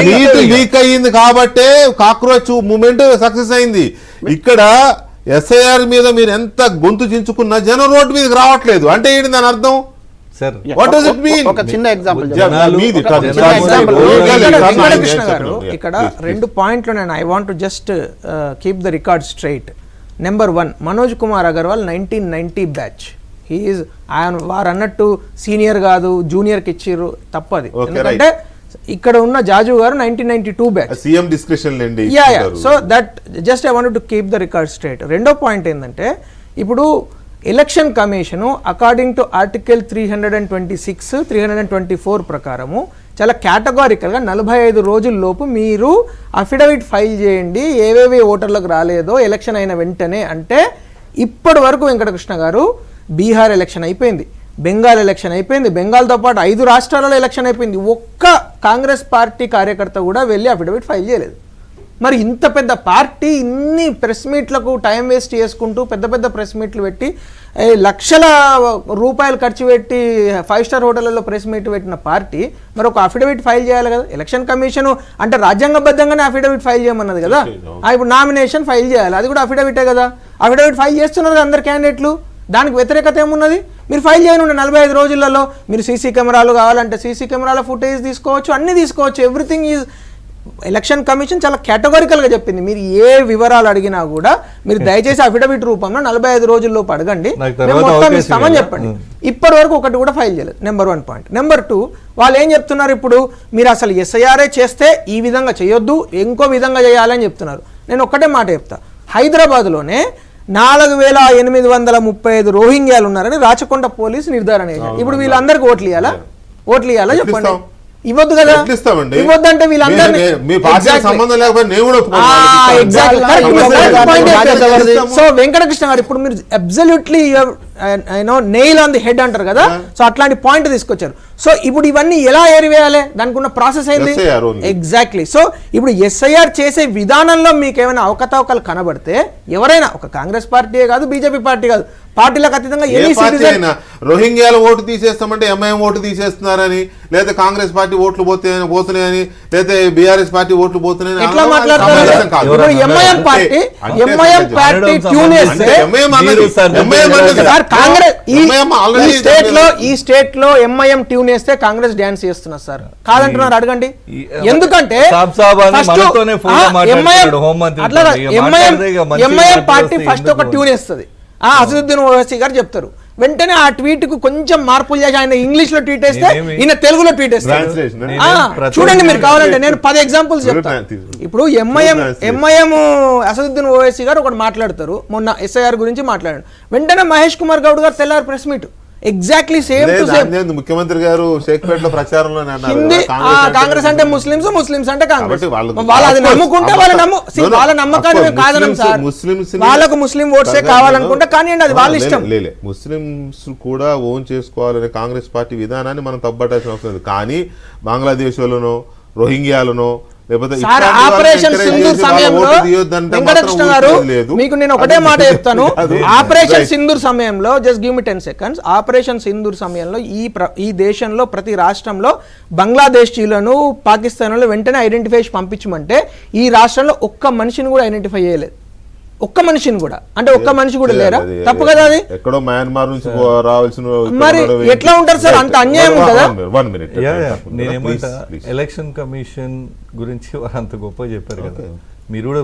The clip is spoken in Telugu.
నీట్ లీక్ అయ్యింది కాబట్టే కాక్రోచ్ మూమెంట్ సక్సెస్ అయింది. ఇక్కడ ఎస్ఐఆర్ మీద మీరు ఎంత గొంతు చించుకున్నా జనం రోడ్డు మీదకి రావట్లేదు అంటే ఏంటి దాని అర్థం? ఒక చిన్న ఎగ్జాంపుల్ ఇక్కడ 2 పాయింట్లు నేను I want to just keep the record straight. Number 1, Manoj Kumar Agarwal 1990 batch. ఆయన వారు అన్నట్టు సీనియర్ కాదు, జూనియర్కి ఇచ్చిర్రు, తప్పది. ఎందుకంటే ఇక్కడ ఉన్న జాజు గారు 1992 బ్యాచ్. సీఎం డిస్కషన్ లేండి. So that just I want to keep the record straight. రెండో పాయింట్ ఏంటంటే ఇప్పుడు election commission according to article 326, 324 ప్రకారము చాలా కేటగారికల్గా 45 రోజుల్లోపు మీరు అఫిడవిట్ ఫైల్ చేయండి ఏవేవి ఓటర్లకు రాలేదో ఎలక్షన్ అయిన వెంటనే. అంటే ఇప్పటి వరకు వెంకటకృష్ణ గారు బీహార్ ఎలక్షన్ అయిపోయింది, బెంగాల్ ఎలక్షన్ అయిపోయింది, బెంగాల్తో పాటు 5 రాష్ట్రాలలో ఎలక్షన్ అయిపోయింది, ఒక్క కాంగ్రెస్ పార్టీ కార్యకర్త కూడా వెళ్ళి అఫిడవిట్ ఫైల్ చేయలేదు. మరి ఇంత పెద్ద పార్టీ ఇన్ని ప్రెస్ మీట్లకు టైం వేస్ట్ చేసుకుంటూ పెద్ద పెద్ద ప్రెస్ మీట్లు పెట్టి లక్షల రూపాయలు ఖర్చు పెట్టి 5 స్టార్ హోటళ్లలో ప్రెస్ మీట్ పెట్టిన పార్టీ మరి ఒక అఫిడవిట్ ఫైల్ చేయాలి కదా. ఎలక్షన్ కమిషన్ అంటే రాజ్యాంగబద్ధంగానే అఫిడవిట్ ఫైల్ చేయమన్నది కదా. ఇప్పుడు నామినేషన్ ఫైల్ చేయాలి, అది కూడా అఫిడవిటే కదా. అఫిడవిట్ ఫైల్ చేస్తున్నారు అందరు క్యాండిడేట్లు, దానికి వ్యతిరేకత ఏమున్నది? మీరు ఫైల్ చేయనుండే 45 రోజులలో మీరు సీసీ కెమెరాలు కావాలంటే సీసీ కెమెరాల ఫుటేజ్ తీసుకోవచ్చు, అన్నీ తీసుకోవచ్చు. ఎవ్రీథింగ్ ఈజ్ ఎలక్షన్ కమిషన్ చాలా కేటగారికల్గా చెప్పింది. మీరు ఏ వివరాలు అడిగినా కూడా మీరు దయచేసి అఫిడవిట్ రూపంలో 45 రోజుల్లోపు అడగండి, మేము మొత్తం ఇస్తామని చెప్పండి. ఇప్పటి వరకు ఒకటి కూడా ఫైల్ చేయలేదు. Number 1 point. నెంబర్ 2, వాళ్ళు ఏం చెప్తున్నారు, ఇప్పుడు మీరు అసలు ఎస్ఐఆర్ఏ చేస్తే ఈ విధంగా చేయొద్దు, ఇంకో విధంగా చేయాలని చెప్తున్నారు. నేను ఒక్కటే మాట చెప్తా, హైదరాబాద్లోనే 4835 రోహింగ్యాలు ఉన్నారని రాచకొండ పోలీసు నిర్ధారణ చేశారు. ఇప్పుడు వీళ్ళందరికీ ఓట్లు ఇవ్వాలా చెప్పండి? ఇవ్వద్దు కదా. ఇవ్వద్దంటే వీళ్ళందరినీ సో వెంకటకృష్ణ గారు ఇప్పుడు మీరు absolutely nail on the head అంటారు కదా. సో అట్లాంటి పాయింట్ తీసుకొచ్చారు. సో ఇప్పుడు ఇవన్నీ ఎలా ఏరివేయాలి, దానికి ఉన్న ప్రాసెస్ ఏంది? ఎగ్జాక్ట్లీ. సో ఇప్పుడు ఎస్ఐఆర్ చేసే విధానంలో మీకు ఏమైనా అవకతవకలు కనబడితే ఎవరైనా, ఒక కాంగ్రెస్ పార్టీయే కాదు, బీజేపీ పార్టీ కాదు, పార్టీలకు అతీతంగా రోహింగ్యాల ఓటు తీసేస్తామంటే ఎంఐఎం ఓటు తీసేస్తున్నారని, లేదా కాంగ్రెస్ పార్టీ ఓట్లు పోతున్నాయని, లేదా బీఆర్ఎస్ పార్టీ ఓట్లు పోతున్నాయని ఎట్లా మాట్లాడతారు? ఎంఐఎం పార్టీ ట్యూన్ చేస్తే కాంగ్రెస్ ఈ స్టేట్ లో ఎంఐఎం ట్యూన్ వేస్తే కాంగ్రెస్ డాన్స్ చేస్తున్నారు సార్. కాదంటున్నారు, అడగండి. ఎందుకంటే ఎంఐఎం పార్టీ ఫస్ట్ ఒక ట్యూన్ వేస్తుంది, అసదుద్దీన్ ఓవైసీ గారు చెప్తారు, వెంటనే ఆ ట్వీట్ కు కొంచెం మార్పులు చేసి ఆయన ఇంగ్లీష్ లో ట్వీట్ వేస్తే ఈయన తెలుగులో ట్వీట్ వేస్తారు. చూడండి, మీరు కావాలంటే నేను 10 ఎగ్జాంపుల్స్ చెప్తాను. ఇప్పుడు ఎంఐఎం అసదుద్దీన్ ఓవైసీ గారు ఒకటి మాట్లాడతారు, మొన్న ఎస్ఐఆర్ గురించి మాట్లాడారు, వెంటనే మహేష్ కుమార్ గౌడ్ గారు తెల్లారి press meet exactly same to same. ముఖ్యమంత్రి గారు షేక్పేటలో ప్రచారంలో కాంగ్రెస్ అంటే ముస్లింస్, ముస్లింస్ అంటే కాంగ్రెస్. వాళ్ళు అది నమ్ముకుంటే వాళ్ళ నమ్మకాన్ని మేము కాదనం సార్. వాళ్ళకు ముస్లిం ఓట్సే కావాలనుకుంటే కానివ్వండి, అది వాళ్ళ ఇష్టం. ముస్లింస్ కూడా ఓన్ చేసుకోవాలనే కాంగ్రెస్ పార్టీ విధానాన్ని మనం తప్పట్టాల్సిన అవసరం లేదు. కానీ బంగ్లాదేశ్ లోనో రోహింగ్యాలనో ఆపరేషన్ సింధూర్ సమయంలో వెంకటకృష్ణ గారు మీకు నేను ఒకటే మాట చెప్తాను, ఆపరేషన్ సింధూర్ సమయంలో just give me 10 seconds. Operation Sindoor సమయంలో ఈ దేశంలో ప్రతి రాష్ట్రంలో బంగ్లాదేశీలను, పాకిస్తాన్లో వెంటనే ఐడెంటిఫై పంపించమంటే ఈ రాష్ట్రంలో ఒక్క మనిషిని కూడా ఐడెంటిఫై చేయలేదు, ఒక్క మనిషిని కూడా. అంటే ఒక్క మనిషి కూడా లేరా? తప్పు కదా అది. ఎక్కడో మయన్మార్ నుంచి రావాల్సిన మరి ఎట్లా ఉంటారు సార్? అంత అన్యాయం కదా. నేనేమంటా, ఎలక్షన్ కమిషన్ గురించి అంత గొప్ప చెప్పారు కదా, మీరు కూడా